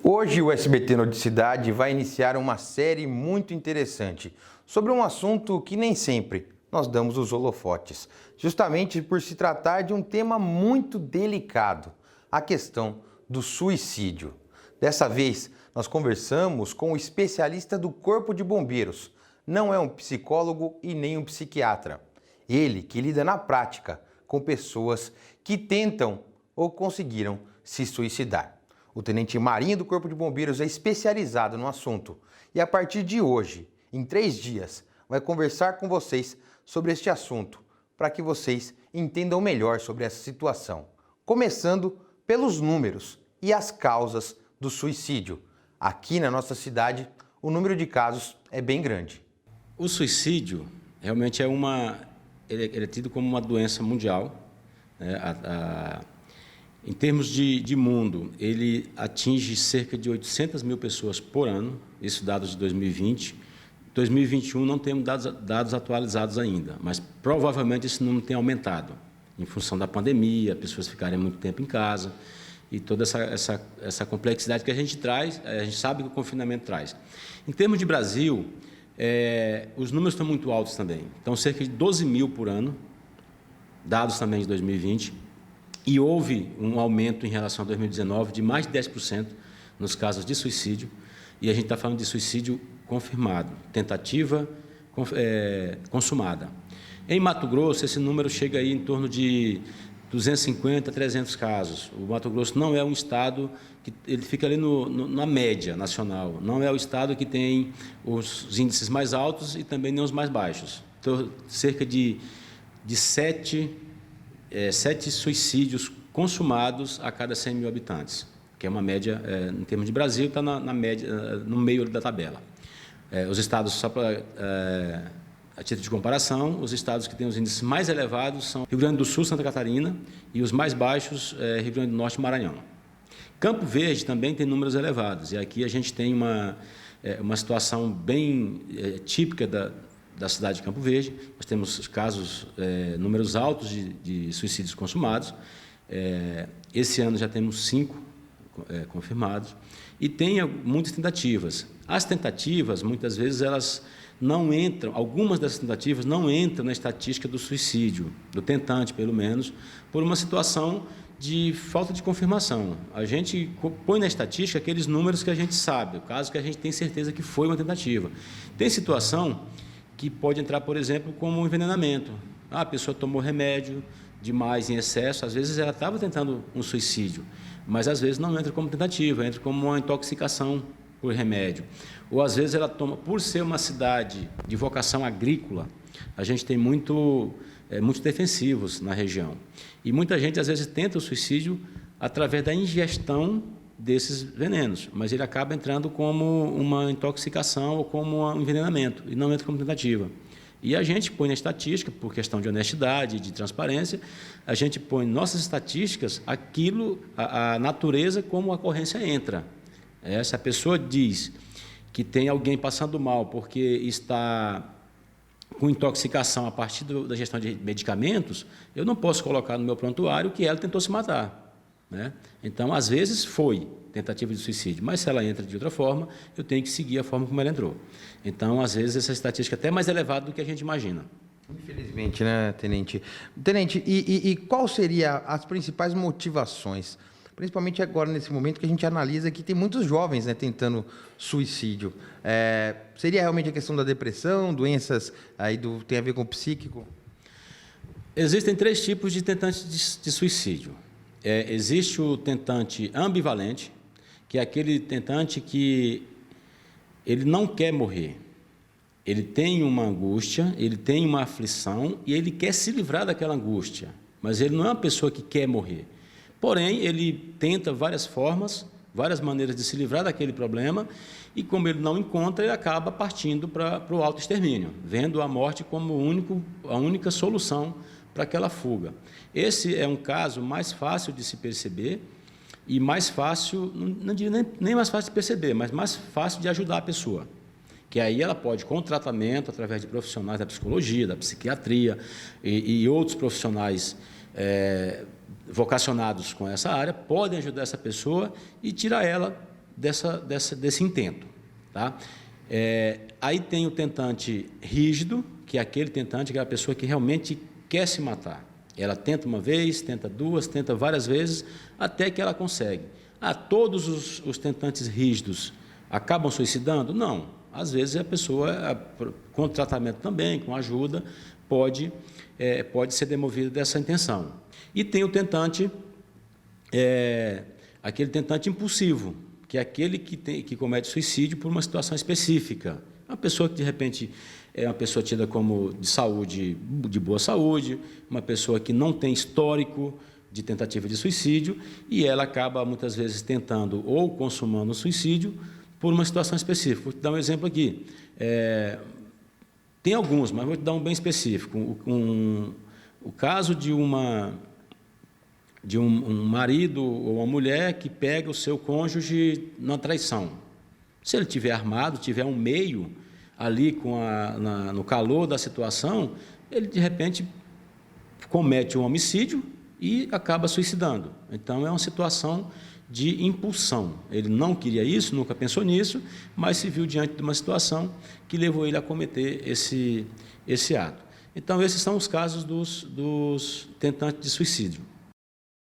Hoje o SBT Noticidade vai iniciar uma série muito interessante sobre um assunto que nem sempre nós damos os holofotes, justamente por se tratar de um tema muito delicado, a questão do suicídio. Dessa vez, nós conversamos com o especialista do Corpo de Bombeiros, não é um psicólogo e nem um psiquiatra. Ele que lida na prática com pessoas que tentam ou conseguiram se suicidar. O Tenente Marinho do Corpo de Bombeiros é especializado no assunto e a partir de hoje, em 3 dias, vai conversar com vocês sobre este assunto para que vocês entendam melhor sobre essa situação. Começando pelos números e as causas do suicídio. Aqui na nossa cidade, o número de casos é bem grande. O suicídio realmente ele é tido como uma doença mundial, né? Em termos de mundo, ele atinge cerca de 800 mil pessoas por ano, isso dados de 2020. 2021 não temos dados atualizados ainda, mas provavelmente esse número tem aumentado, em função da pandemia, pessoas ficarem muito tempo em casa e toda essa complexidade que a gente traz, a gente sabe que o confinamento traz. Em termos de Brasil, os números estão muito altos também, então cerca de 12 mil por ano, dados também de 2020, e houve um aumento em relação a 2019 de mais de 10% nos casos de suicídio, e a gente está falando de suicídio confirmado, tentativa consumada. Em Mato Grosso, esse número chega aí em torno de 250 a 300 casos. O Mato Grosso não é um estado que ele fica ali na média nacional, não é o estado que tem os índices mais altos e também nem os mais baixos. Então, cerca de 7 suicídios consumados a cada 100 mil habitantes, que é uma média, em termos de Brasil, está na média, no meio da tabela. Os estados, só para a título de comparação, os estados que têm os índices mais elevados são Rio Grande do Sul, Santa Catarina, e os mais baixos, Rio Grande do Norte e Maranhão. Campo Verde também tem números elevados, e aqui a gente tem uma situação bem típica da cidade de Campo Verde. Nós temos casos, números altos de suicídios consumados. Esse ano já temos 5 confirmados. E tem muitas tentativas. As tentativas, muitas vezes, elas não entram, algumas dessas tentativas não entram na estatística do suicídio, do tentante, pelo menos, por uma situação de falta de confirmação. A gente põe na estatística aqueles números que a gente sabe, o caso que a gente tem certeza que foi uma tentativa. Tem situação que pode entrar, por exemplo, como um envenenamento. A pessoa tomou remédio demais, em excesso, às vezes ela estava tentando um suicídio, mas às vezes não entra como tentativa, entra como uma intoxicação por remédio. Ou às vezes ela toma, por ser uma cidade de vocação agrícola, a gente tem muitos defensivos na região. E muita gente, às vezes, tenta o suicídio através da ingestão desses venenos, mas ele acaba entrando como uma intoxicação ou como um envenenamento, e não entra como tentativa. E a gente põe na estatística, por questão de honestidade, de transparência, a gente põe em nossas estatísticas a natureza como a ocorrência entra. Se a pessoa diz que tem alguém passando mal porque está com intoxicação a partir da gestão de medicamentos, eu não posso colocar no meu prontuário que ela tentou se matar, né? Então, às vezes, foi tentativa de suicídio, mas se ela entra de outra forma, eu tenho que seguir a forma como ela entrou. Então, às vezes, essa estatística é até mais elevada do que a gente imagina. Infelizmente, né, Tenente? Tenente, e qual seriam as principais motivações, principalmente agora, nesse momento que a gente analisa que tem muitos jovens, né, tentando suicídio? Seria realmente a questão da depressão, doenças aí tem a ver com o psíquico? Existem 3 tipos de tentantes de suicídio. Existe o tentante ambivalente, que é aquele tentante que ele não quer morrer. Ele tem uma angústia, ele tem uma aflição e ele quer se livrar daquela angústia, mas ele não é uma pessoa que quer morrer. Porém, ele tenta várias formas, várias maneiras de se livrar daquele problema e, como ele não encontra, ele acaba partindo para o autoextermínio, vendo a morte como a única solução para aquela fuga. Esse é um caso mais fácil de se perceber e mais fácil, não diria nem mais fácil de perceber, mas mais fácil de ajudar a pessoa. Que aí ela pode, com o tratamento, através de profissionais da psicologia, da psiquiatria e outros profissionais vocacionados com essa área, podem ajudar essa pessoa e tirar ela desse intento. Tá? Aí tem o tentante rígido, que é aquele tentante, que é a pessoa que realmente quer se matar. Ela tenta uma vez, tenta duas, tenta várias vezes, até que ela consegue. Todos os tentantes rígidos acabam suicidando? Não. Às vezes a pessoa, com tratamento também, com ajuda, pode ser demovida dessa intenção. E tem o tentante, aquele tentante impulsivo, que é aquele que comete suicídio por uma situação específica. Uma pessoa que, de repente, é uma pessoa tida como de boa saúde, uma pessoa que não tem histórico de tentativa de suicídio, e ela acaba, muitas vezes, tentando ou consumando o suicídio por uma situação específica. Vou te dar um exemplo aqui. Tem alguns, mas vou te dar um bem específico. O caso de um marido ou uma mulher que pega o seu cônjuge na traição. Se ele estiver armado, tiver um meio ali no calor da situação, ele, de repente, comete um homicídio e acaba suicidando. Então, é uma situação de impulsão. Ele não queria isso, nunca pensou nisso, mas se viu diante de uma situação que levou ele a cometer esse ato. Então, esses são os casos dos tentantes de suicídio.